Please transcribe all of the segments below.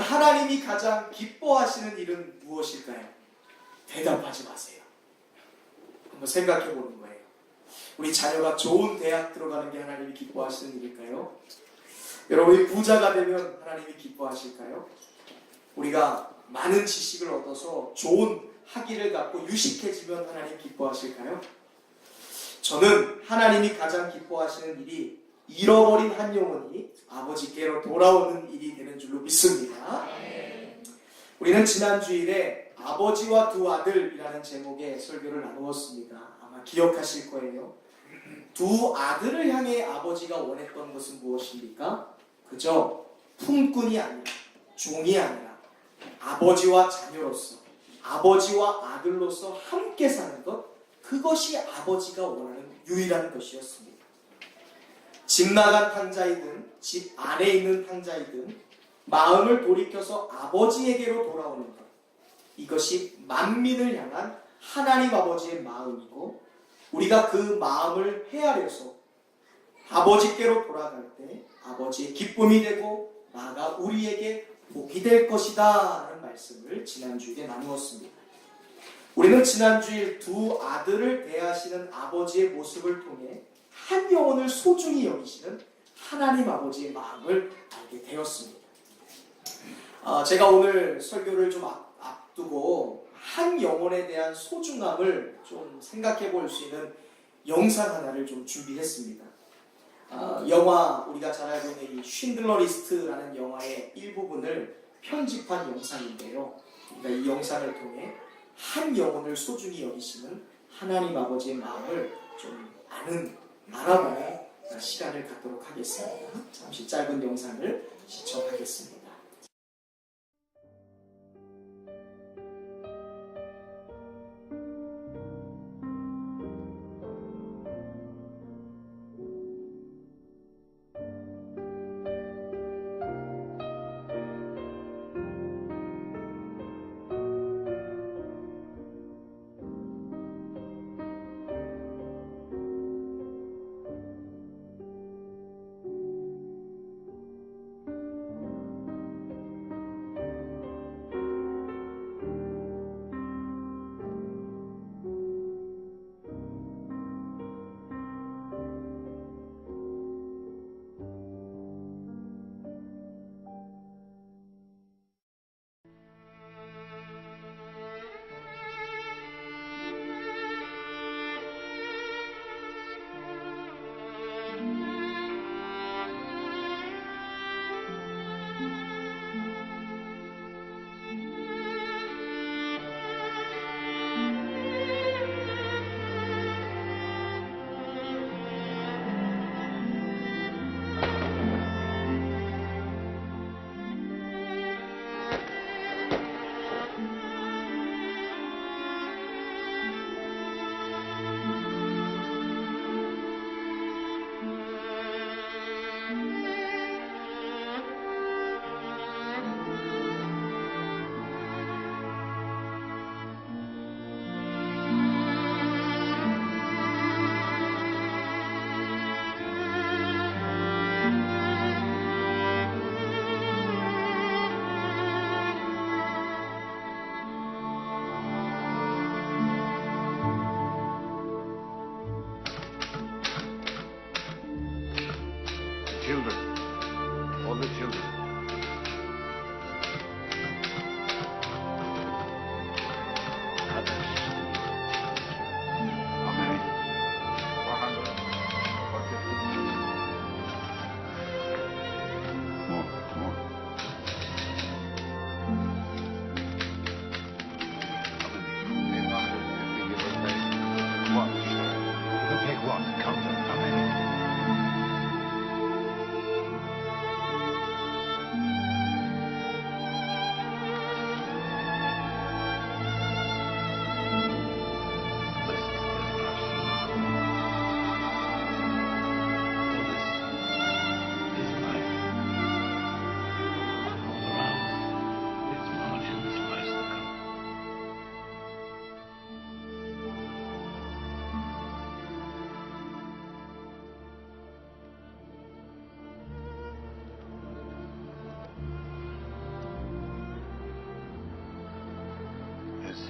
하나님이 가장 기뻐하시는 일은 무엇일까요? 대답하지 마세요. 한번 생각해 보는 거예요. 우리 자녀가 좋은 대학 들어가는 게 하나님이 기뻐하시는 일일까요? 여러분이 부자가 되면 하나님이 기뻐하실까요? 우리가 많은 지식을 얻어서 좋은 학위를 갖고 유식해지면 하나님 기뻐하실까요? 저는 하나님이 가장 기뻐하시는 일이 잃어버린 한 영혼이 아버지께로 돌아오는 일이 되는 줄로 믿습니다. 우리는 지난 주일에 아버지와 두 아들이라는 제목의 설교를 나누었습니다. 아마 기억하실 거예요. 두 아들을 향해 아버지가 원했던 것은 무엇입니까? 그저 품꾼이 아니라, 종이 아니라 아버지와 자녀로서, 아버지와 아들로서 함께 사는 것, 그것이 아버지가 원하는 유일한 것이었습니다. 집 나간 탕자이든 집 안에 있는 탕자이든 마음을 돌이켜서 아버지에게로 돌아오는 것, 이것이 만민을 향한 하나님 아버지의 마음이고, 우리가 그 마음을 헤아려서 아버지께로 돌아갈 때 아버지의 기쁨이 되고 나아가 우리에게 복이 될 것이다 라는 말씀을 지난주에 나누었습니다. 우리는 지난주일 두 아들을 대하시는 아버지의 모습을 통해 한 영혼을 소중히 여기시는 하나님 아버지의 마음을 알게 되었습니다. 제가 오늘 설교를 좀 앞두고 한 영혼에 대한 소중함을 좀 생각해 볼 수 있는 영상 하나를 좀 준비했습니다. 영화, 우리가 잘 알고 있는 이 쉰들러 리스트라는 영화의 일부분을 편집한 영상인데요. 그러니까 이 영상을 통해 한 영혼을 소중히 여기시는 하나님 아버지의 마음을 좀 알아보는 시간을 갖도록 하겠습니다. 잠시 짧은 영상을 시청하겠습니다. Children, all the children. Others. How many? 400 or 50? More. How many? 850, give or take. One. You take one. Count them. How many?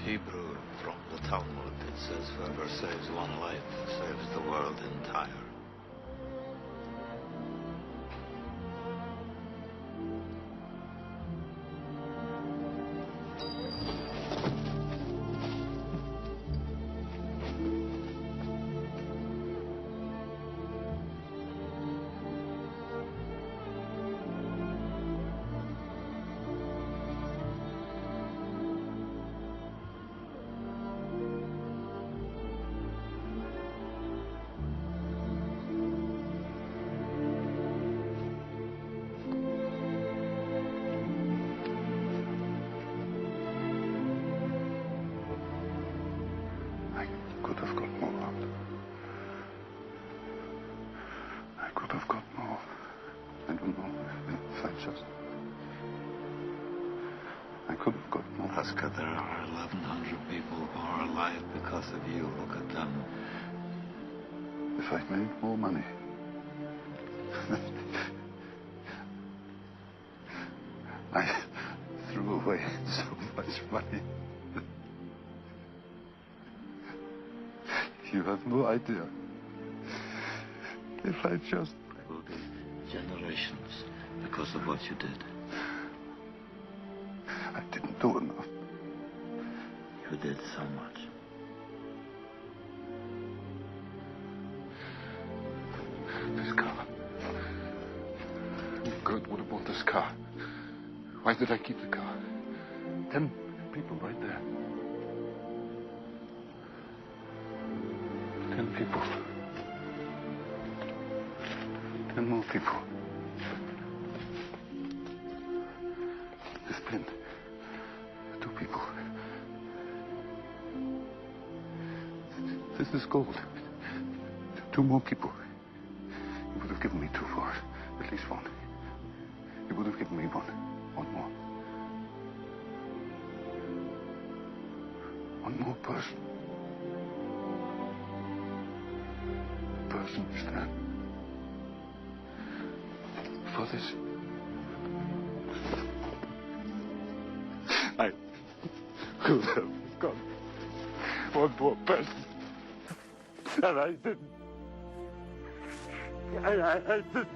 Hebrew from the Talmud. It says, whoever saves one life saves the world entire. I could have got more out. I could have got more. I don't know if I just... I could have got more. Oscar, there are 1,100 people who are alive because of you. Look at them. If I'd made more money. I threw away so much money. You have no idea. If I just... There will be generations because of what you did. I didn't do enough. You did so much. This car. Kurt would have bought this car. Why did I keep the car? 10 people right there. 10 people. 10 more people. This pin. 2 people. This is gold. 2 more people. You would have given me 2 for it. At least 1. You would have given me 1. 1 more. 1 more person. Person stand for this. I could have got 1 more person. And I didn't. I didn't.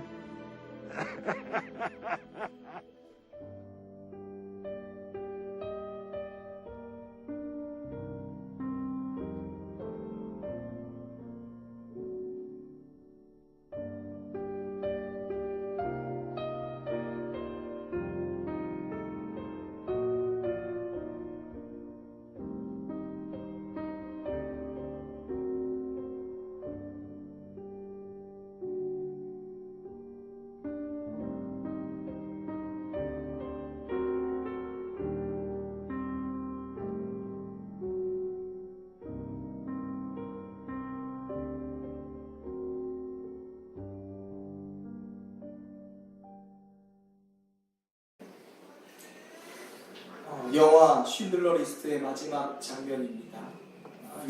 영화 쉰들러 리스트의 마지막 장면입니다.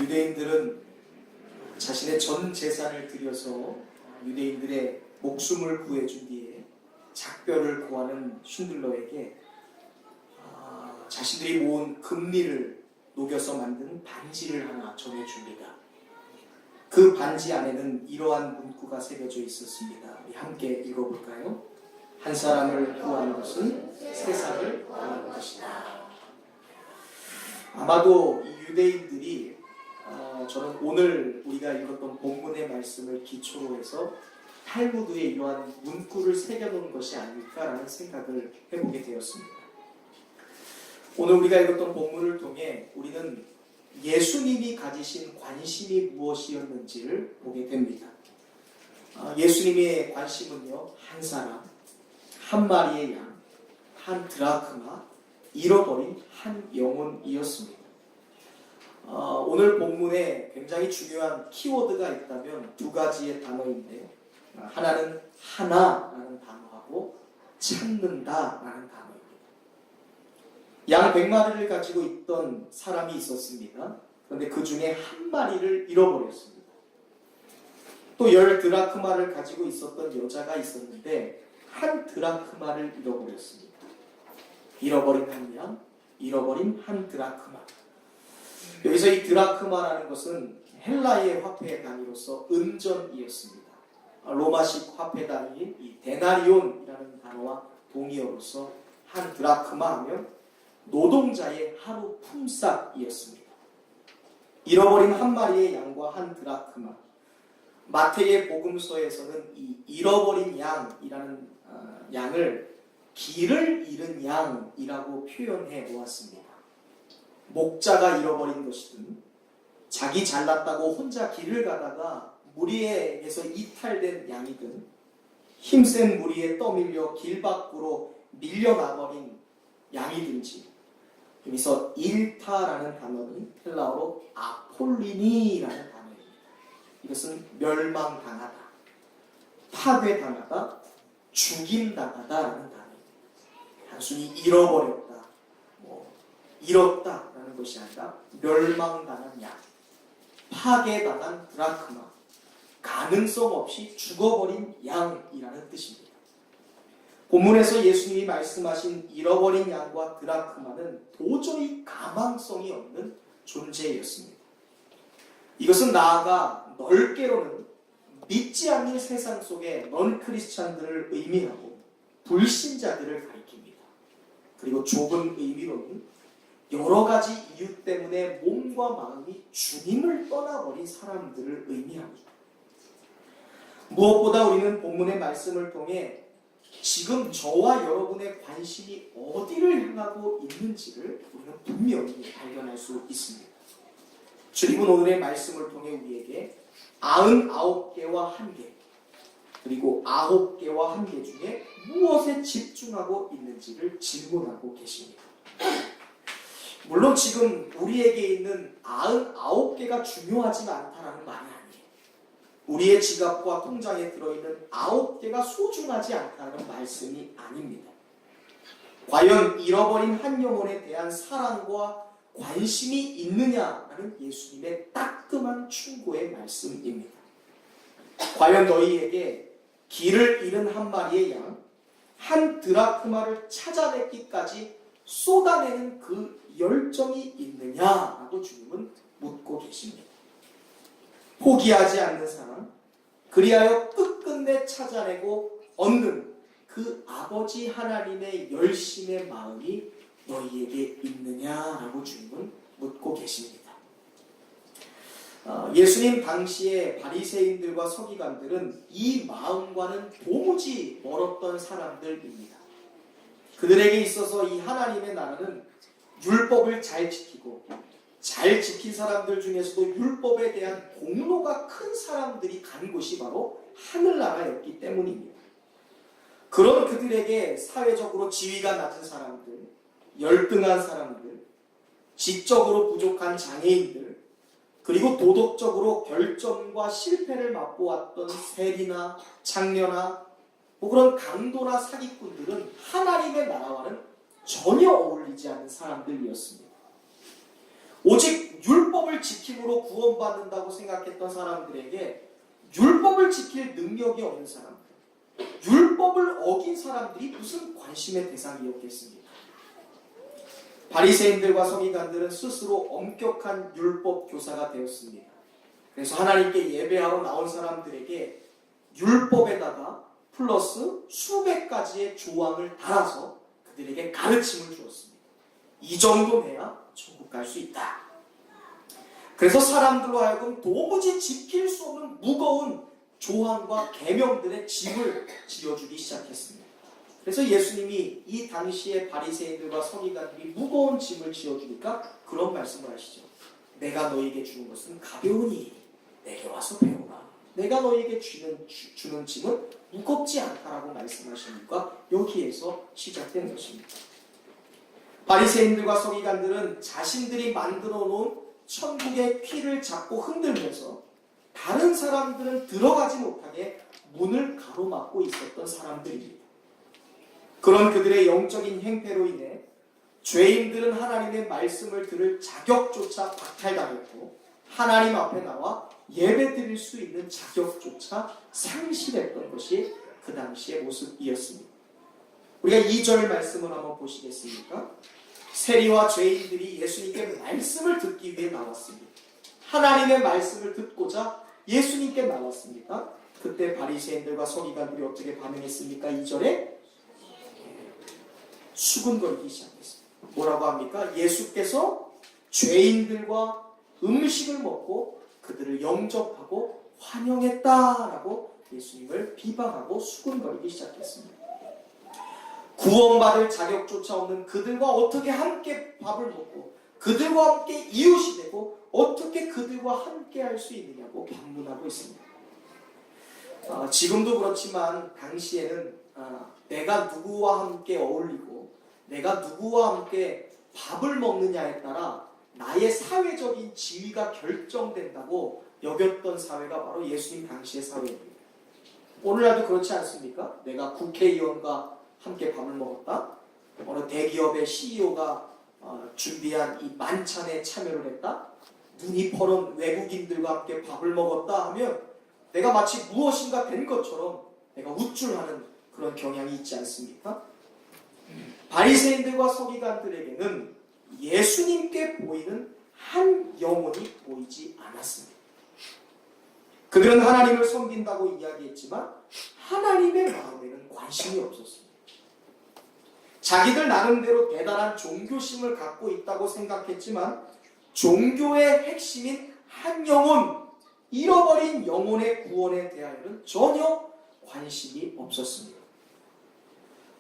유대인들은 자신의 전 재산을 들여서 유대인들의 목숨을 구해준 뒤에 작별을 고하는 쉰들러에게 자신들이 모은 금리를 녹여서 만든 반지를 하나 전해줍니다. 그 반지 안에는 이러한 문구가 새겨져 있었습니다. 우리 함께 읽어볼까요? 한 사람을 구하는 것은 세상을 구하는 것이다. 아마도 이 유대인들이 저는 오늘 우리가 읽었던 본문의 말씀을 기초로 해서 탈무드에 이러한 문구를 새겨놓은 것이 아닐까라는 생각을 해보게 되었습니다. 오늘 우리가 읽었던 본문을 통해 우리는 예수님이 가지신 관심이 무엇이었는지를 보게 됩니다. 예수님의 관심은요, 한 사람, 한 마리의 양, 한 드라크마, 잃어버린 한 영혼이었습니다. 오늘 본문에 굉장히 중요한 키워드가 있다면 2가지의 단어인데, 하나는 하나라는 단어하고 찾는다라는 단어입니다. 양 100마리를 가지고 있던 사람이 있었습니다. 그런데 그 중에 한 마리를 잃어버렸습니다. 또 10 드라크마를 가지고 있었던 여자가 있었는데 한 드라크마를 잃어버렸습니다. 잃어버린 한 양, 잃어버린 한 드라크마. 여기서 이 드라크마라는 것은 헬라의 화폐 단위로서 은전이었습니다. 로마식 화폐 단위인 이 데나리온이라는 단어와 동의어로서 한 드라크마 하면 노동자의 하루 품삯이었습니다. 잃어버린 한 마리의 양과 한 드라크마. 마태의 복음서에서는 이 잃어버린 양이라는 양을 길을 잃은 양이라고 표현해 놓았습니다. 목자가 잃어버린 것이든 자기 잘났다고 혼자 길을 가다가 무리에게서 이탈된 양이든 힘센 무리에 떠밀려 길 밖으로 밀려나버린 양이든지, 여기서 일타라는 단어는 헬라어로 아폴리니라는 단어입니다. 이것은 멸망당하다, 파괴당하다, 죽임당하다라는 단어입니다. 단순히 잃어버렸다, 잃었다라는 것이 아니라 멸망당한 양, 파괴당한 드라크마, 가능성 없이 죽어버린 양이라는 뜻입니다. 본문에서 예수님이 말씀하신 잃어버린 양과 드라크마는 도저히 가망성이 없는 존재였습니다. 이것은 나아가 넓게로는 믿지 않는 세상 속에 넌 크리스찬들을 의미하고 불신자들을 가리킵니다. 그리고 좁은 의미로는 여러 가지 이유 때문에 몸과 마음이 주님을 떠나버린 사람들을 의미합니다. 무엇보다 우리는 본문의 말씀을 통해 지금 저와 여러분의 관심이 어디를 향하고 있는지를 우리는 분명히 발견할 수 있습니다. 주님은 오늘의 말씀을 통해 우리에게 99개와 1개, 그리고 9개와 1개 중에 무엇에 집중하고 있는지를 질문하고 계십니다. 물론 지금 우리에게 있는 99개가 중요하지 않다라는 말이 아니에요. 우리의 지갑과 통장에 들어있는 9개가 소중하지 않다는 말씀이 아닙니다. 과연 잃어버린 한 영혼에 대한 사랑과 관심이 있느냐라는 예수님의 따끔한 충고의 말씀입니다. 과연 너희에게 길을 잃은 한 마리의 양, 한 드라크마를 찾아내기까지 쏟아내는 그 열정이 있느냐라고 주님은 묻고 계십니다. 포기하지 않는 사람, 그리하여 끝끝내 찾아내고 얻는 그 아버지 하나님의 열심의 마음이 너희에게 있느냐라고 주님은 묻고 계십니다. 예수님 당시에 바리새인들과 서기관들은 이 마음과는 도무지 멀었던 사람들입니다. 그들에게 있어서 이 하나님의 나라는 율법을 잘 지키고 잘 지킨 사람들 중에서도 율법에 대한 공로가 큰 사람들이 간 곳이 바로 하늘나라였기 때문입니다. 그런 그들에게 사회적으로 지위가 낮은 사람들, 열등한 사람들, 지적으로 부족한 장애인들, 그리고 도덕적으로 결점과 실패를 맛보았던 세리나 창녀나 그런 강도나 사기꾼들은 하나님의 나라와는 전혀 어울리지 않는 사람들이었습니다. 오직 율법을 지킴으로 구원받는다고 생각했던 사람들에게 율법을 지킬 능력이 없는 사람들, 율법을 어긴 사람들이 무슨 관심의 대상이었겠습니까? 바리새인들과 서기관들은 스스로 엄격한 율법 교사가 되었습니다. 그래서 하나님께 예배하러 나온 사람들에게 율법에다가 플러스 수백 가지의 조항을 달아서 그들에게 가르침을 주었습니다. 이 정도 해야 천국 갈 수 있다. 그래서 사람들로 하여금 도무지 지킬 수 없는 무거운 조항과 계명들의 짐을 지어주기 시작했습니다. 그래서 예수님이 이 당시에 바리새인들과 서기관들이 무거운 짐을 지어주니까 그런 말씀을 하시죠. 내가 너희에게 주는 것은 가벼우니 내게 와서 배우라. 내가 너희에게 주는 짐은 무겁지 않다라고 말씀하시니까 여기에서 시작된 것입니다. 바리새인들과 서기관들은 자신들이 만들어 놓은 천국의 퀴를 잡고 흔들면서 다른 사람들은 들어가지 못하게 문을 가로막고 있었던 사람들입니다. 그런 그들의 영적인 행태로 인해 죄인들은 하나님의 말씀을 들을 자격조차 박탈당했고 하나님 앞에 나와 예배드릴 수 있는 자격조차 상실했던 것이 그 당시의 모습이었습니다. 우리가 2절 말씀을 한번 보시겠습니까? 세리와 죄인들이 예수님께 말씀을 듣기 위해 나왔습니다. 하나님의 말씀을 듣고자 예수님께 나왔습니다. 그때 바리새인들과 서기관들이 어떻게 반응했습니까? 2절에 수군거리기 시작했습니다. 뭐라고 합니까? 예수께서 죄인들과 음식을 먹고 그들을 영접하고 환영했다라고 예수님을 비방하고 수군거리기 시작했습니다. 구원받을 자격조차 없는 그들과 어떻게 함께 밥을 먹고 그들과 함께 이웃이 되고 어떻게 그들과 함께 할 수 있느냐고 반문하고 있습니다. 지금도 그렇지만 당시에는 내가 누구와 함께 어울리고 내가 누구와 함께 밥을 먹느냐에 따라 나의 사회적인 지위가 결정된다고 여겼던 사회가 바로 예수님 당시의 사회입니다. 오늘날도 그렇지 않습니까? 내가 국회의원과 함께 밥을 먹었다. 어느 대기업의 CEO가 준비한 이 만찬에 참여를 했다. 눈이 퍼런 외국인들과 함께 밥을 먹었다 하면 내가 마치 무엇인가 된 것처럼 내가 우쭐하는 그런 경향이 있지 않습니까? 바리새인들과 서기관들에게는 예수님께 보이는 한 영혼이 보이지 않았습니다. 그들은 하나님을 섬긴다고 이야기했지만 하나님의 마음에는 관심이 없었습니다. 자기들 나름대로 대단한 종교심을 갖고 있다고 생각했지만 종교의 핵심인 한 영혼, 잃어버린 영혼의 구원에 대하여는 전혀 관심이 없었습니다.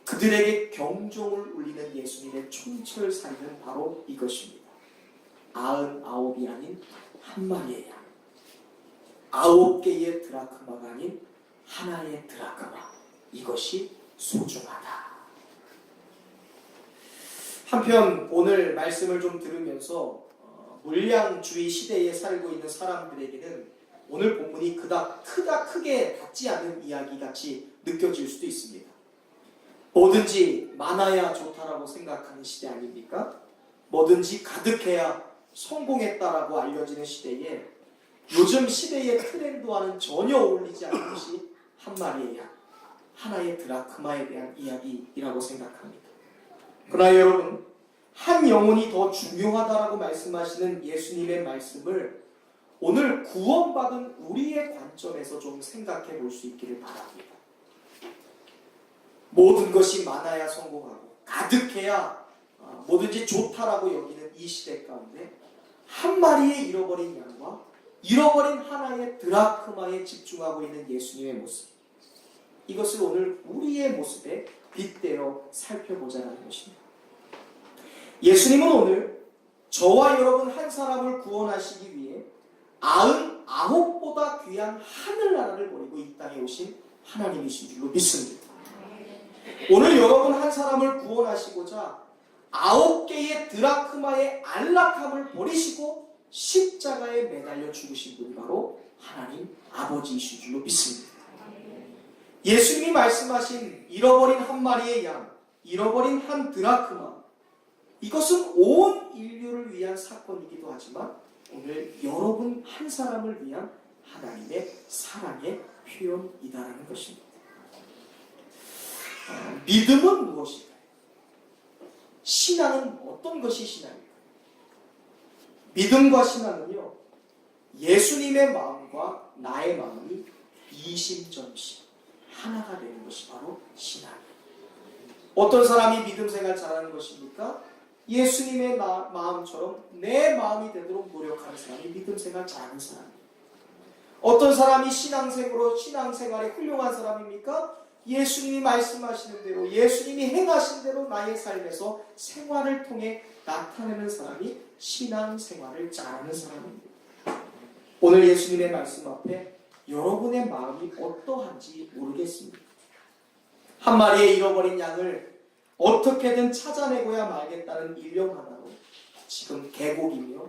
그들에게 경종을 울리는 예수님의 촌철살인은 바로 이것입니다. 99이 아닌 한 마리의 양, 9개의 드라크마가 아닌 하나의 드라크마, 이것이 소중하다. 한편 오늘 말씀을 좀 들으면서 물량주의 시대에 살고 있는 사람들에게는 오늘 본문이 그닥 크게 닿지 않는 이야기같이 느껴질 수도 있습니다. 뭐든지 많아야 좋다라고 생각하는 시대 아닙니까? 뭐든지 가득해야 성공했다라고 알려지는 시대에 요즘 시대의 트렌드와는 전혀 어울리지 않는 것이 한 마리의 양, 하나의 드라크마에 대한 이야기라고 생각합니다. 그러나 여러분, 한 영혼이 더 중요하다라고 말씀하시는 예수님의 말씀을 오늘 구원받은 우리의 관점에서 좀 생각해 볼 수 있기를 바랍니다. 모든 것이 많아야 성공하고 가득해야 뭐든지 좋다라고 여기는 이 시대 가운데 한 마리의 잃어버린 양과 잃어버린 하나의 드라크마에 집중하고 있는 예수님의 모습, 이것을 오늘 우리의 모습에 빗대어 살펴보자는 것입니다. 예수님은 오늘 저와 여러분 한 사람을 구원하시기 위해 99보다 귀한 하늘나라를 버리고 이 땅에 오신 하나님이신 줄로 믿습니다. 오늘 여러분 한 사람을 구원하시고자 9개의 드라크마의 안락함을 버리시고 십자가에 매달려 죽으신 분이 바로 하나님 아버지이신 줄로 믿습니다. 예수님이 말씀하신 잃어버린 한 마리의 양, 잃어버린 한 드라크마, 이것은 온 인류를 위한 사건이기도 하지만 오늘 여러분 한 사람을 위한 하나님의 사랑의 표현이다라는 것입니다. 믿음은 무엇일까요? 신앙은 어떤 것이 신앙일까요? 믿음과 신앙은요, 예수님의 마음과 나의 마음이 이심전심 하나가 되는 것이 바로 신앙이에요. 어떤 사람이 믿음 생활 잘하는 것입니까? 예수님의 마음처럼 내 마음이 되도록 노력하는 사람이 믿음 생활 잘하는 사람이에요. 어떤 사람이 신앙생활에 훌륭한 사람입니까? 예수님이 말씀하시는 대로, 예수님이 행하신 대로 나의 삶에서 생활을 통해 나타내는 사람이 신앙생활을 잘하는 사람입니다. 오늘 예수님의 말씀 앞에 여러분의 마음이 어떠한지 모르겠습니다. 한 마리의 잃어버린 양을 어떻게든 찾아내고야 말겠다는 일념 하나로 지금 계곡이며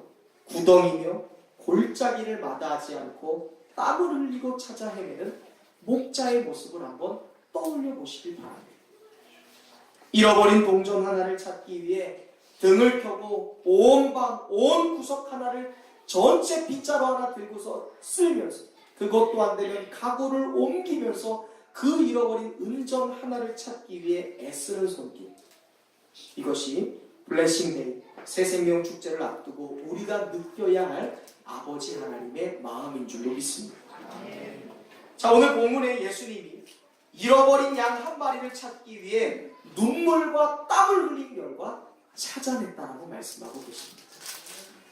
구덩이며 골짜기를 마다하지 않고 땀을 흘리고 찾아 헤매는 목자의 모습을 한번 떠올려 보시길 바랍니다. 잃어버린 동전 하나를 찾기 위해 등을 켜고 온 방, 온 구석 하나를 전체 빗자루 하나 들고서 쓸면서, 그것도 안 되면 가구를 옮기면서 그 잃어버린 은전 하나를 찾기 위해 애쓰는 손길, 이것이 블레싱데이, 새 생명 축제를 앞두고 우리가 느껴야 할 아버지 하나님의 마음인 줄로 믿습니다. 자, 오늘 본문에 예수님이 잃어버린 양 한 마리를 찾기 위해 눈물과 땀을 흘린 결과 찾아냈다라고 말씀하고 계십니다.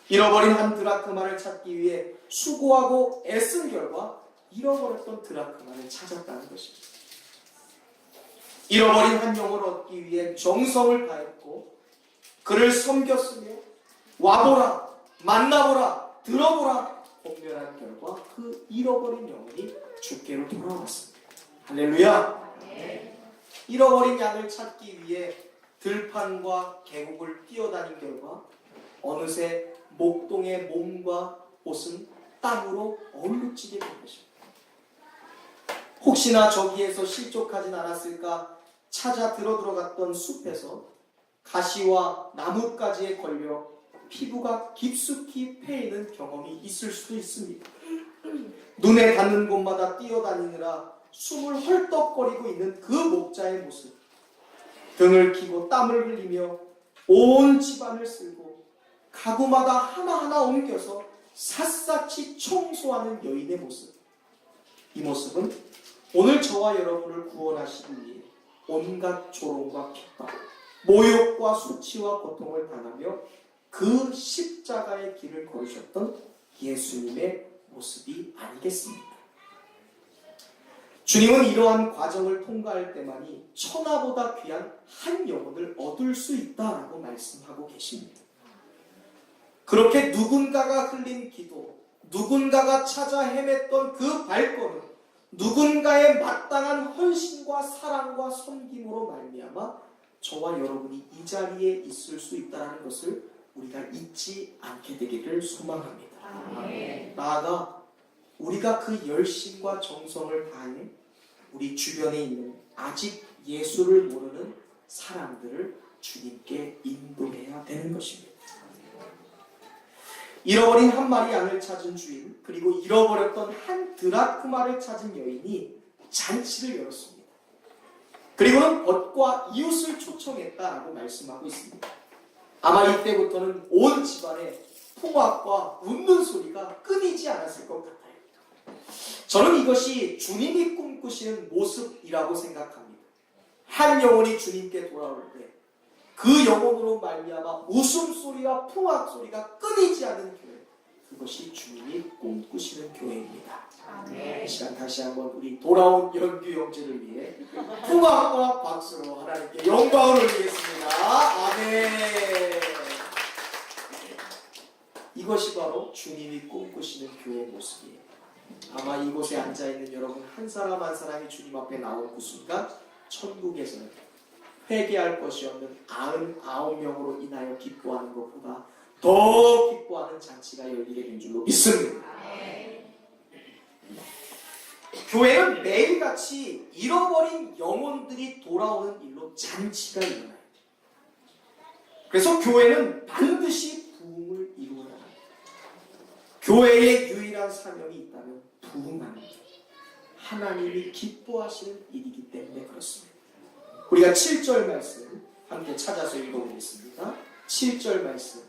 잃어버린 한 드라크마를 찾기 위해 수고하고 애쓴 결과 잃어버렸던 드라크마를 찾았다는 것입니다. 잃어버린 한 영을 얻기 위해 정성을 다했고 그를 섬겼으며 와보라, 만나보라, 들어보라 공면한 결과 그 잃어버린 영혼이 주께로 돌아왔습니다. 할렐루야. 잃어버린 양을 찾기 위해 들판과 계곡을 뛰어다닌 결과 어느새 목동의 몸과 옷은 땀으로 얼룩지게 된 것입니다. 혹시나 저기에서 실족하진 않았을까 찾아 들어갔던 숲에서 가시와 나뭇가지에 걸려 피부가 깊숙이 패이는 경험이 있을 수도 있습니다. 눈에 닿는 곳마다 뛰어다니느라 숨을 헐떡거리고 있는 그 목자의 모습, 등을 기고 땀을 흘리며 온 집안을 쓸고 가구마다 하나하나 옮겨서 샅샅이 청소하는 여인의 모습, 이 모습은 오늘 저와 여러분을 구원하시기 위해 온갖 조롱과 핍박, 모욕과 수치와 고통을 당하며 그 십자가의 길을 걸으셨던 예수님의 모습이 아니겠습니까? 주님은 이러한 과정을 통과할 때만이 천하보다 귀한 한 영혼을 얻을 수 있다라고 말씀하고 계십니다. 그렇게 누군가가 흘린 기도, 누군가가 찾아 헤맸던 그 발걸음, 누군가의 마땅한 헌신과 사랑과 섬김으로 말미암아 저와 여러분이 이 자리에 있을 수 있다는 것을 우리가 잊지 않게 되기를 소망합니다. 나아가 우리가 그 열심과 정성을 다해 우리 주변에 있는 아직 예수를 모르는 사람들을 주님께 인도해야 되는 것입니다. 잃어버린 한 마리 양을 찾은 주인, 그리고 잃어버렸던 한 드라크마를 찾은 여인이 잔치를 열었습니다. 그리고는 벗과 이웃을 초청했다라고 말씀하고 있습니다. 아마 이때부터는 온 집안에 풍악과 웃는 소리가 끊이지 않았을 것 같아요. 저는 이것이 주님이 꿈꾸시는 모습이라고 생각합니다. 한 영혼이 주님께 돌아올 때 그 영혼으로 말미암아 웃음소리와 풍악소리가 끊이지 않는 교회, 그것이 주님이 꿈꾸시는 교회입니다. 이 시간 다시 한번 우리 돌아온 연규 형제를 위해 풍악과 박수로 하나님께 영광을 올리겠습니다. 아멘. 이것이 바로 주님이 꿈꾸시는 교회의 모습이에요. 아마 이곳에 앉아있는 여러분 한 사람 한 사람이 주님 앞에 나온 그 순간 천국에서는 회개할 것이 없는 99명으로 인하여 기뻐하는 것보다 더 기뻐하는 잔치가 열리게 된 줄로 믿습니다. 교회는 매일같이 잃어버린 영혼들이 돌아오는 일로 잔치가 일어나요. 그래서 교회는 반드시 부흥을 이루어야 합니다. 교회의 유일한 사명이 있다면 부흥합니다. 하나님이 기뻐하시는 일이기 때문에 그렇습니다. 우리가 7절 말씀 함께 찾아서 읽어보겠습니다. 7절 말씀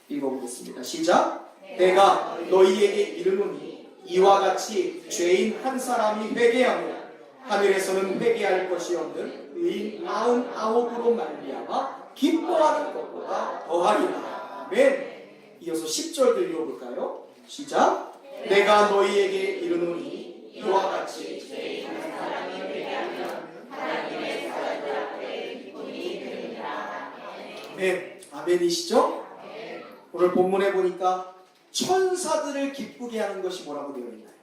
읽어보겠습니다. 시작. 내가 너희에게 이르노니 이와 같이 죄인 한 사람이 회개하며 하늘에서는 회개할 것이 없는 의인 99으로 말미암아 기뻐하는 것보다 더하리라. 아멘. 이어서 10절 읽어볼까요? 시작. 내가 너희에게 이르노니 이와 같이 죄인 한 사람이 회개하며 하나님의 사람들 앞에 기쁨이 되리라. 아멘. 아멘이시죠? 오늘 본문에 보니까 천사들을 기쁘게 하는 것이 뭐라고 되어 있나요?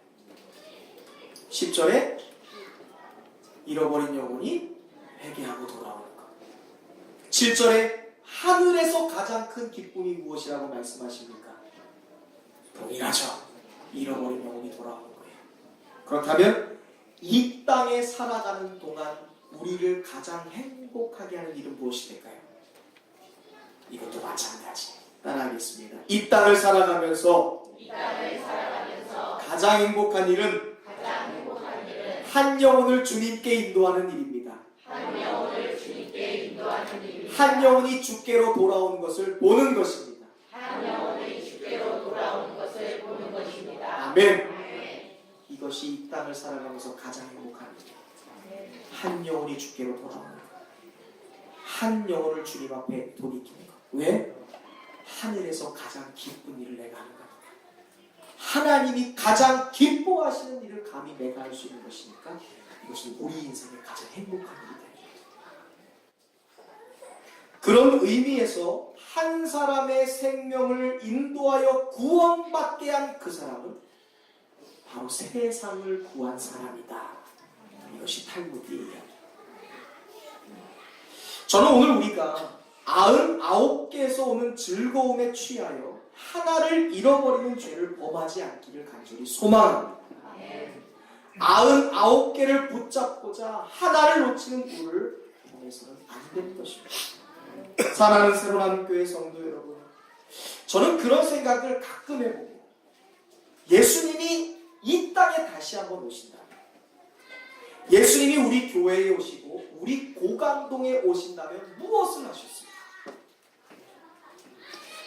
10절에 잃어버린 영혼이 회개하고 돌아오는 것. 7절에 하늘에서 가장 큰 기쁨이 무엇이라고 말씀하십니까? 동일하죠. 잃어버린 영혼이 돌아오는 거예요. 그렇다면 이 땅에 살아가는 동안 우리를 가장 행복하게 하는 일은 무엇이 될까요? 이것도 마찬가지. 따라하겠습니다. 이 땅을 살아가면서 가장 행복한 일은 한 영혼을 주님께 인도하는 일입니다. 한 영혼이 주께로 돌아오는 것을 보는 것입니다. 한 영혼이 주께로 돌아오는 것을 보는 것입니다. 아멘. 이것이 이 땅을 살아가면서 가장 행복한 일이에요. 한 영혼이 주께로 돌아오는 것. 한 영혼을 주님 앞에 돌이키는 것. 왜? 하늘에서 가장 기쁜 일을 내가 하는 거니까. 하나님이 가장 기뻐하시는 일을 감히 내가 할 수 있는 것이니까 이것은 우리 인생의 가장 행복한 일이다. 그런 의미에서 한 사람의 생명을 인도하여 구원받게 한 그 사람은 바로 세상을 구한 사람이다. 이것이 탈무드의 이야기. 저는 오늘 우리가 99개에서 오는 즐거움에 취하여 하나를 잃어버리는 죄를 범하지 않기를 간절히 소망합니다. 99개를 붙잡고자 하나를 놓치는 우를 범해서는 안 되는 것입니다. 사랑하는 새로남교회 성도 여러분, 저는 그런 생각을 가끔 해보고, 예수님이 이 땅에 다시 한번 오신다면, 예수님이 우리 교회에 오시고 우리 고강동에 오신다면 무엇을 하셨습니까?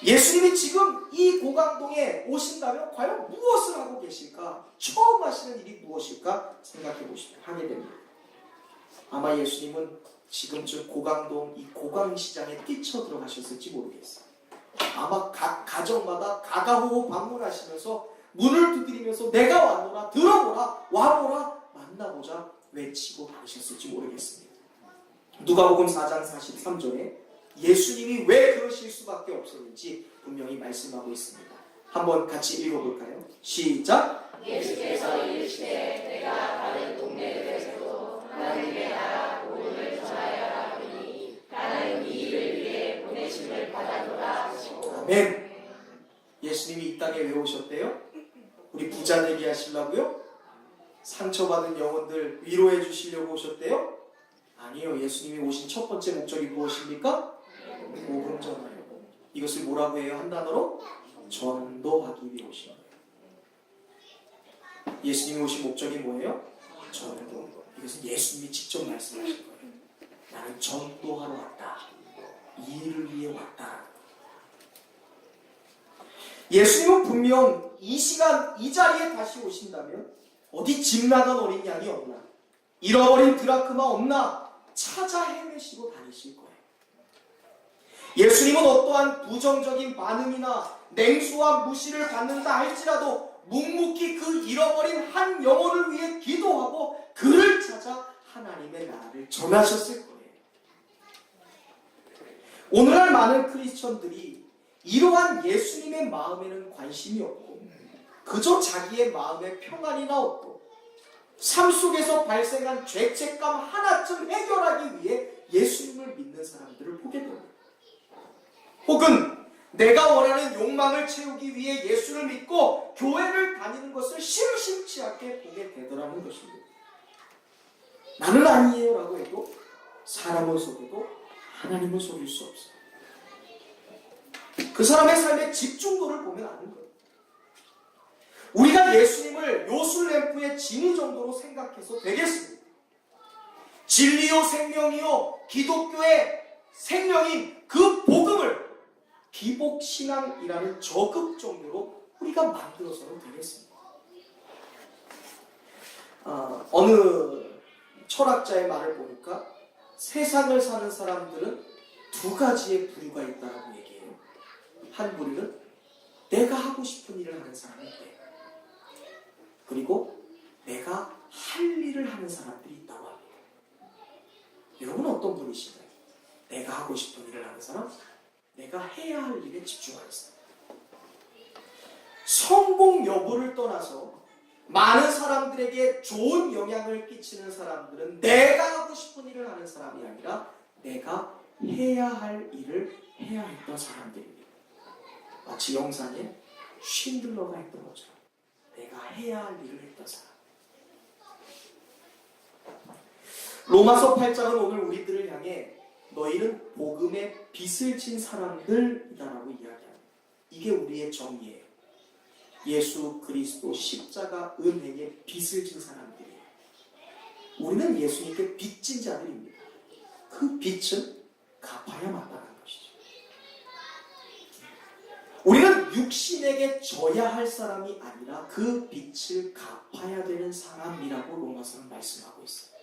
예수님이 지금 이 고강동에 오신다면 과연 무엇을 하고 계실까? 처음 하시는 일이 무엇일까? 생각해 보시면 하게 됩니다. 아마 예수님은 지금쯤 고강동 이 고강시장에 뛰쳐 들어가셨을지 모르겠어요. 아마 각 가정마다 가가호호 방문하시면서 문을 두드리면서 내가 왔노라, 들어보라, 와보라, 만나보자 외치고 가셨을지 모르겠습니다. 누가복음 4장 43절에 예수님이 왜 그러실 수밖에 없었는지 분명히 말씀하고 있습니다. 한번 같이 읽어볼까요? 시작! 예수께서 이르시되 내가 다른 동네들에서도 하나님의 나라 복음을 전하여라 하니 나는 이 일을 위해 보내심을 받아노라 하시고. 아멘. 예수님이 이 땅에 왜 오셨대요? 우리 부자 되게 하시려고요? 상처받은 영혼들 위로해 주시려고 오셨대요? 아니요. 예수님이 오신 첫 번째 목적이 무엇입니까? 복음 전하여. 이것을 뭐라고 해요? 한 단어로? 전도하기 위해 오신 거예요. 예수님이 오신 목적이 뭐예요? 전도. 이것은 예수님이 직접 말씀하신 거예요. 나는 전도하러 왔다. 이 일을 위해 왔다. 예수님은 분명 이 시간, 이 자리에 다시 오신다면 어디 집 나간 어린 양이 없나? 잃어버린 드라크마 없나? 찾아 헤매시고 다니실 거예요. 예수님은 어떠한 부정적인 반응이나 냉수와 무시를 받는다 할지라도 묵묵히 그 잃어버린 한 영혼을 위해 기도하고 그를 찾아 하나님의 나라를 전하셨을 거예요. 오늘날 많은 크리스천들이 이러한 예수님의 마음에는 관심이 없고 그저 자기의 마음에 평안이나 얻고 삶 속에서 발생한 죄책감 하나쯤 해결하기 위해 예수님을 믿는 사람들을 보게 됩니다. 혹은 내가 원하는 욕망을 채우기 위해 예수를 믿고 교회를 다니는 것을 심심치 않게 보게 되더라는 것입니다. 나는 아니에요 라고 해도 사람을 속여도 하나님을 속일 수 없어요. 그 사람의 삶의 집중도를 보면 아는 거예요. 우리가 예수님을 요술램프의 진위 정도로 생각해서 되겠습니다. 진리요 생명이요 기독교의 생명인 그 복음을 기복신앙이라는 저급 종류로 우리가 만들어서는 되겠습니다. 어느 철학자의 말을 보니까 세상을 사는 사람들은 두 가지의 부류가 있다고 얘기해요. 한 부류는 내가 하고 싶은 일을 하는 사람이 있대요. 그리고 내가 할 일을 하는 사람들이 있다고 합니다. 여러분은 어떤 분이신가요? 내가 하고 싶은 일을 하는 사람? 내가 해야 할 일에 집중하는 사람. 성공 여부를 떠나서 많은 사람들에게 좋은 영향을 끼치는 사람들은 내가 하고 싶은 일을 하는 사람이 아니라 내가 해야 할 일을 해야 했던 사람들입니다. 마치 영상에 쉰들러가 했던 것처럼 내가 해야 할 일을 했던 사람. 로마서 8장은 오늘 우리들을 향해 너희는 복음의 빚을 진 사람들이다라고 이야기합니다. 이게 우리의 정의예요. 예수 그리스도 십자가 은행의 빚을 진 사람들이에요. 우리는 예수님께 빚진 자들입니다. 그 빚은 갚아야 마땅한 것이죠. 우리는 육신에게 져야 할 사람이 아니라 그 빚을 갚아야 되는 사람이라고 로마서는 말씀하고 있어요.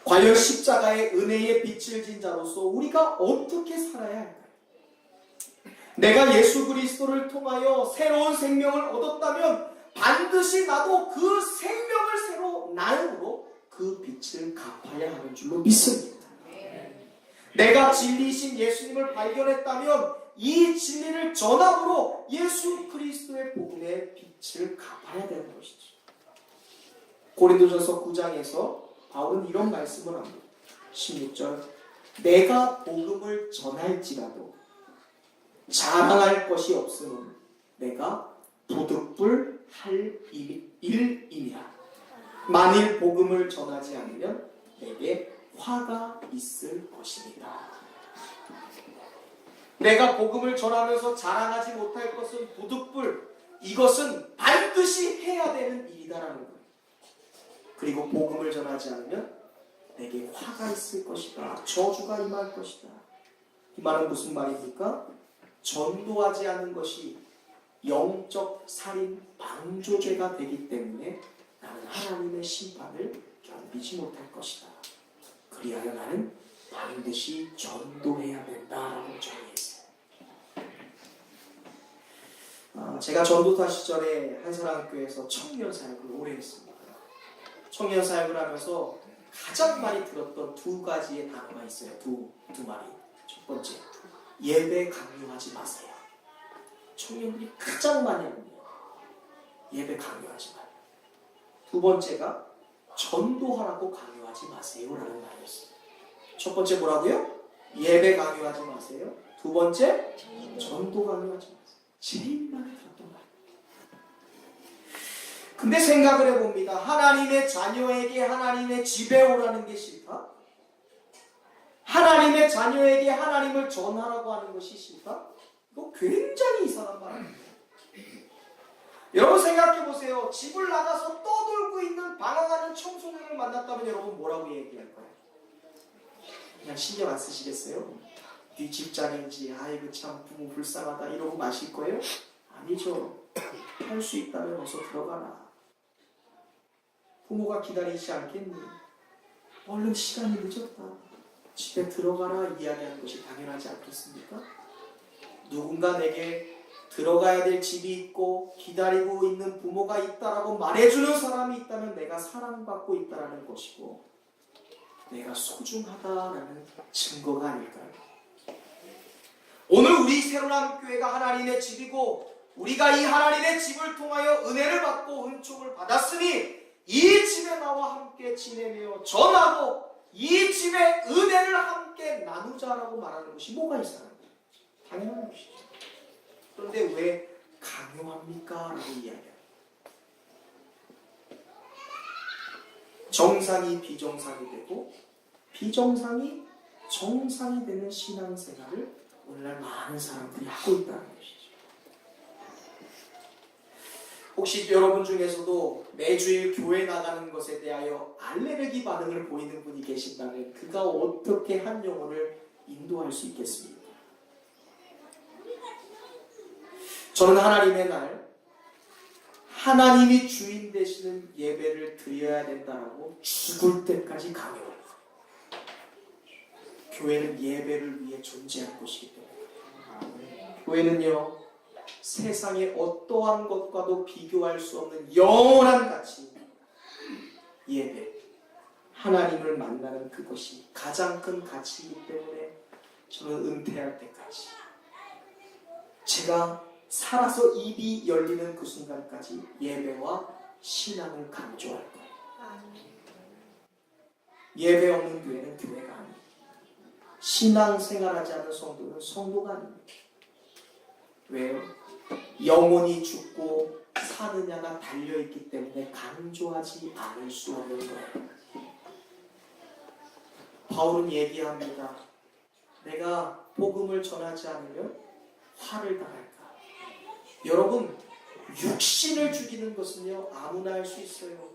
과연 십자가의 은혜의 빚을 진 자로서 우리가 어떻게 살아야 할까요? 내가 예수 그리스도를 통하여 새로운 생명을 얻었다면 반드시 나도 그 생명을 새로 나음으로 그 빚을 갚아야 하는 줄로 믿습니다. 내가 진리이신 예수님을 발견했다면 이 진리를 전함으로 예수 그리스도의 복음의 빚을 갚아야 되는 것이죠. 고린도전서 9장에서 바울은 이런 말씀을 합니다. 16절 내가 복음을 전할지라도 자랑할 것이 없으면 내가 부득불 할 일이니라. 만일 복음을 전하지 않으면 내게 화가 있을 것입니다. 내가 복음을 전하면서 자랑하지 못할 것은 부득불, 이것은 반드시 해야 되는 일이다라는 거예요. 그리고 복음을 전하지 않으면 내게 화가 있을 것이다. 저주가 임할 것이다. 이 말은 무슨 말입니까? 전도하지 않은 것이 영적 살인 방조죄가 되기 때문에 나는 하나님의 심판을 견디지 못할 것이다. 그리하여 나는 반드시 전도해야 된다라고 정의했어요. 제가 전도사 시절에 한사랑교회에서 청년 사역을 오래 했습니다. 청년 사역을 하면서 가장 많이 들었던 두 가지의 단어가 있어요. 두 마리. 첫 번째, 예배 강요하지 마세요. 청년들이 가장 많이 합니다. 예배 강요하지 마세요. 두 번째가 전도하라고 강요하지 마세요 라는 말이었어요. 첫 번째 뭐라고요? 예배 강요하지 마세요. 두 번째 전도 강요하지 마세요. 제일 많이 들었던 말. 근데 생각을 해봅니다. 하나님의 자녀에게 하나님의 집에 오라는 게 싫다? 하나님의 자녀에게 하나님을 전하라고 하는 것이 싫다? 이거 굉장히 이상한 말입니다. 여러분 생각해보세요. 집을 나가서 떠돌고 있는 방황하는 청소년을 만났다면 여러분 뭐라고 얘기할까요? 그냥 신경 안 쓰시겠어요? 네 집장인지 아이고 참 부모 불쌍하다 이러고 마실 거예요? 아니죠. 할 수 있다면 어서 들어가라. 부모가 기다리지 않겠니? 얼른 시간이 늦었다. 집에 들어가라 이야기하는 것이 당연하지 않겠습니까? 누군가 내게 들어가야 될 집이 있고 기다리고 있는 부모가 있다라고 말해주는 사람이 있다면 내가 사랑받고 있다라는 것이고 내가 소중하다라는 증거가 아닐까요? 오늘 우리 새로운 교회가 하나님의 집이고 우리가 이 하나님의 집을 통하여 은혜를 받고 은총을 받았으니 이 집에 나와 함께 지내며 전하고 이 집의 은혜를 함께 나누자라고 말하는 것이 뭐가 이상합니까? 당연한 것이죠. 그런데 왜 강요합니까? 라고 이야기합니다. 정상이 비정상이 되고 비정상이 정상이 되는 신앙생활을 오늘날 많은 사람들이 하고 있다는 것이죠. 혹시 여러분 중에서도 매주일 교회 나가는 것에 대하여 알레르기 반응을 보이는 분이 계신다면 그가 어떻게 한 영혼을 인도할 수 있겠습니까? 저는 하나님의 날 하나님이 주인 되시는 예배를 드려야 된다라고 죽을 때까지 강요합니다. 교회는 예배를 위해 존재한 곳이기 때문에 교회는요 세상의 어떠한 것과도 비교할 수 없는 영원한 가치 예배 하나님을 만나는 그것이 가장 큰 가치이기 때문에 저는 은퇴할 때까지 제가 살아서 입이 열리는 그 순간까지 예배와 신앙을 강조할 거예요. 예배 없는 교회는 교회가 아닙니다. 신앙생활하지 않은 성도는 성도가 아닙니다. 왜요? 영혼이 죽고 사느냐가 달려있기 때문에 강조하지 않을 수 없는 거예요. 바울은 얘기합니다. 내가 복음을 전하지 않으면 화를 당할까? 여러분 육신을 죽이는 것은요 아무나 할 수 있어요.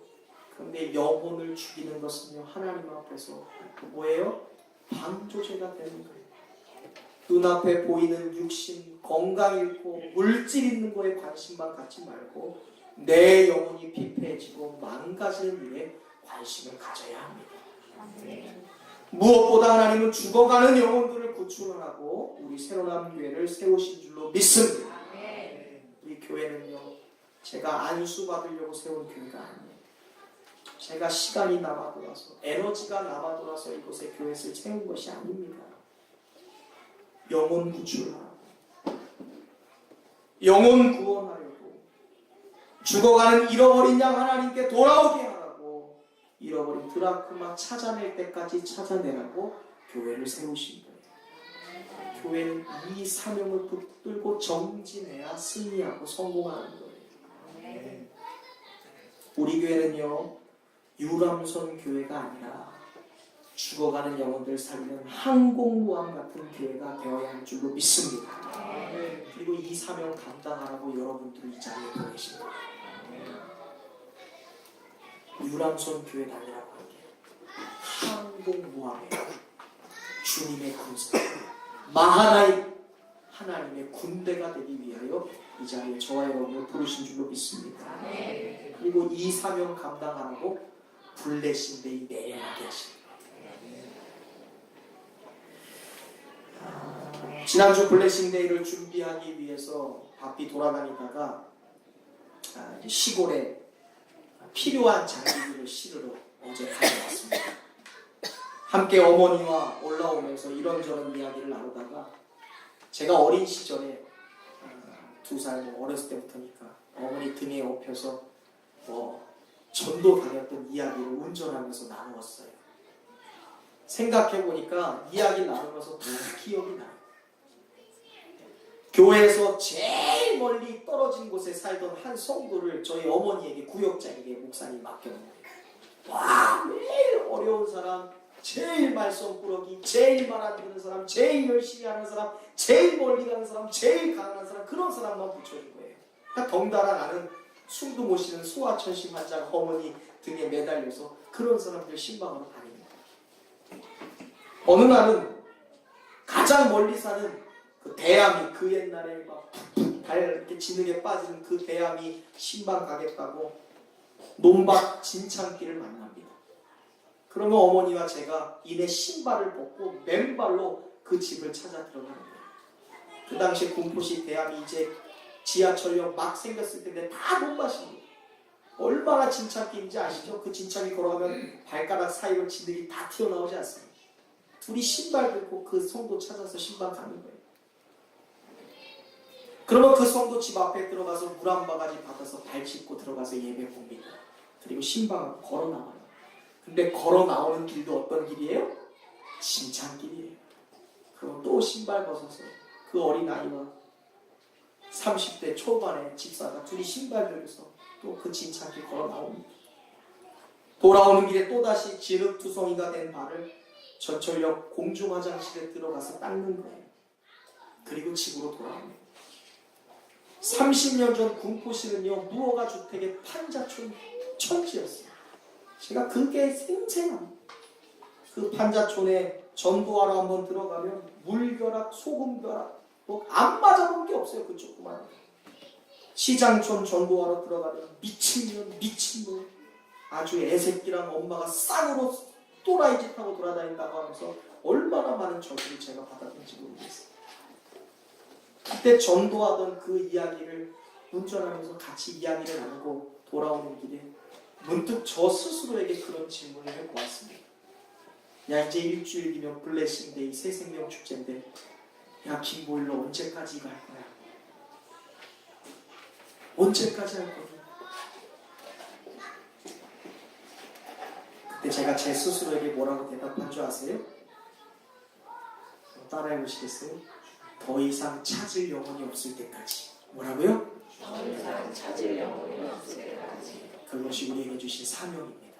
그런데 영혼을 죽이는 것은요 하나님 앞에서 뭐예요? 방조제가 되는 거예요. 눈앞에 보이는 육신, 건강 잃고 물질 있는 거에 관심만 갖지 말고 내 영혼이 피폐해지고 망가지는 일에 관심을 가져야 합니다. 무엇보다 하나님은 죽어가는 영혼들을 구출하고 우리 새로난 교회를 세우신 줄로 믿습니다. 우리 교회는요, 제가 안수받으려고 세운 교회가 아니에요. 제가 시간이 남아돌아서 에너지가 남아돌아서 이곳에 교회를 세운 것이 아닙니다. 영혼 구출하라고, 영혼 구원하려고, 죽어가는 잃어버린 양 하나님께 돌아오게 하라고, 잃어버린 드라크마 찾아낼 때까지 찾아내라고 교회를 세우신 거예요. 교회는 이 사명을 붙들고 정진해야 승리하고 성공하는 거예요. 우리 교회는요, 유람선 교회가 아니라 죽어가는 영혼들 살리는 항공모함 같은 교회가 되어야 할 줄로 믿습니다. 그리고 이 사명 감당하라고 여러분들 이 자리에 보내신 거예요. 유람선 교회 다니라고 하는 게 항공모함에 주님의 군사, 마하나임 하나님의 군대가 되기 위하여 이 자리에 저와 여러분을 부르신 줄로 믿습니다. 그리고 이 사명 감당하라고 블레싱데이 내려가게 하십니다. 지난주 블레싱데이를 준비하기 위해서 바삐 돌아다니다가 시골에 필요한 장비들을 실으러 어제 가져왔습니다. 함께 어머니와 올라오면서 이런저런 이야기를 나누다가 제가 어린 시절에 2살 어렸을 때부터니까 어머니 등에 업혀서 전도 다녔던 이야기를 운전하면서 나누었어요. 생각해보니까 이야기 나누면서 다 기억이 나요. 교회에서 제일 멀리 떨어진 곳에 살던 한 성도를 저희 어머니에게, 구역장에게 목사님이 맡겼는데, 와, 매일 어려운 사람, 제일 말썽꾸러기, 제일 말 안 듣는 사람, 제일 열심히 하는 사람, 제일 멀리 가는 사람, 제일 가난한 사람, 그런 사람만 붙여준 거예요. 그러니까 덩달아 나는 숨도 못 쉬는 소아천식 환자 어머니 등에 매달려서 그런 사람들 신방으로 다닙니다. 어느 날은 가장 멀리 사는 그 대암이, 그 옛날에 막 발 이렇게 진흙에 빠지는 그 대암이 신방 가겠다고 논밭 진창길을 만납니다. 그러면 어머니와 제가 이내 신발을 벗고 맨발로 그 집을 찾아 들어가는 거예요. 그 당시 군포시 대암이 이제 지하철역 막 생겼을 텐데 다 논밭입니다. 얼마나 진창길인지 아시죠? 그 진창길 걸어가면 발가락 사이로 진흙이 다 튀어나오지 않습니까? 둘이 신발 들고 그 성도 찾아서 신방 가는 거예요. 그러면 그 성도 집 앞에 들어가서 물 한 바가지 받아서 발 씻고 들어가서 예배 봅니다. 그리고 신방을 걸어 나와요. 근데 걸어 나오는 길도 어떤 길이에요? 진창길이에요. 그럼 또 신발 벗어서 그 어린아이와 30대 초반의 집사가 둘이 신발 들고서 또 그 진창길 걸어 나옵니다. 돌아오는 길에 또다시 진흙투성이가 된 발을 전철역 공중화장실에 들어가서 닦는 거예요. 그리고 집으로 돌아옵니다. 30년 전 군포시는요, 무허가 주택의 판자촌 천지였어요. 제가 그게 생생합니다. 그 판자촌에 전도하러 한번 들어가면 물벼락, 소금벼락, 뭐 안 맞아본 게 없어요. 그 조그만. 시장촌 전도하러 들어가면 미친년, 미친놈, 아주 애새끼랑 엄마가 쌍으로 또라이 짓 하고 돌아다닌다고 하면서 얼마나 많은 저주를 제가 받았는지 모르겠어요. 그때 전도하던 그 이야기를 운전하면서 같이 이야기를 나누고 돌아오는 길에 문득 저 스스로에게 그런 질문을 해보았습니다. 야, 이제 일주일이면 블레싱데이 새생명 축제인데, 야, 김보일러 언제까지 갈 거야? 언제까지 할 거야? 그때 제가 제 스스로에게 뭐라고 대답한 줄 아세요? 따라해 보시겠어요? 더 이상 찾을 영혼이 없을 때까지. 뭐라고요? 더 이상 찾을 영혼이 없을 때까지. 그것이 우리에게 주신 사명입니다.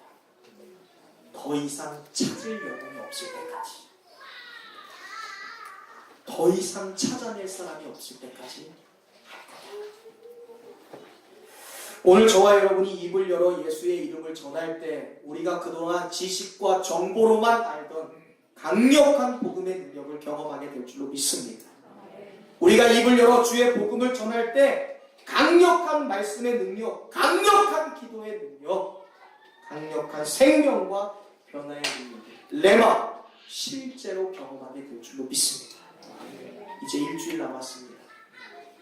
더 이상 찾을 영혼이 없을 때까지. 더 이상 찾아낼 사람이 없을 때까지 할 거다. 오늘 저와 여러분이 입을 열어 예수의 이름을 전할 때 우리가 그동안 지식과 정보로만 알던 강력한 복음의 능력을 경험하게 될 줄로 믿습니다. 우리가 입을 열어 주의 복음을 전할 때 강력한 말씀의 능력, 강력한 기도의 능력, 강력한 생명과 변화의 능력, 레마, 실제로 경험하게 될 줄로 믿습니다. 이제 일주일 남았습니다.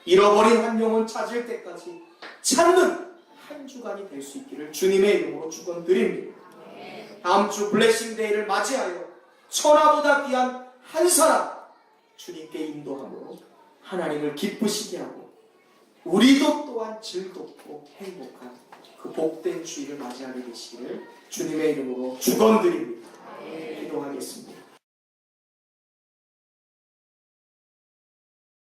잃어버린 한 영혼 찾을 때까지 찾는 한 주간이 될 수 있기를 주님의 이름으로 축원드립니다. 다음 주 블레싱데이를 맞이하여 천하보다 귀한 한 사람 주님께 인도함으로 하나님을 기쁘시게 하고 우리도 또한 즐겁고 행복한 그 복된 주일을 맞이하게 되시기를 주님의 이름으로 축원드립니다. 기도하겠습니다.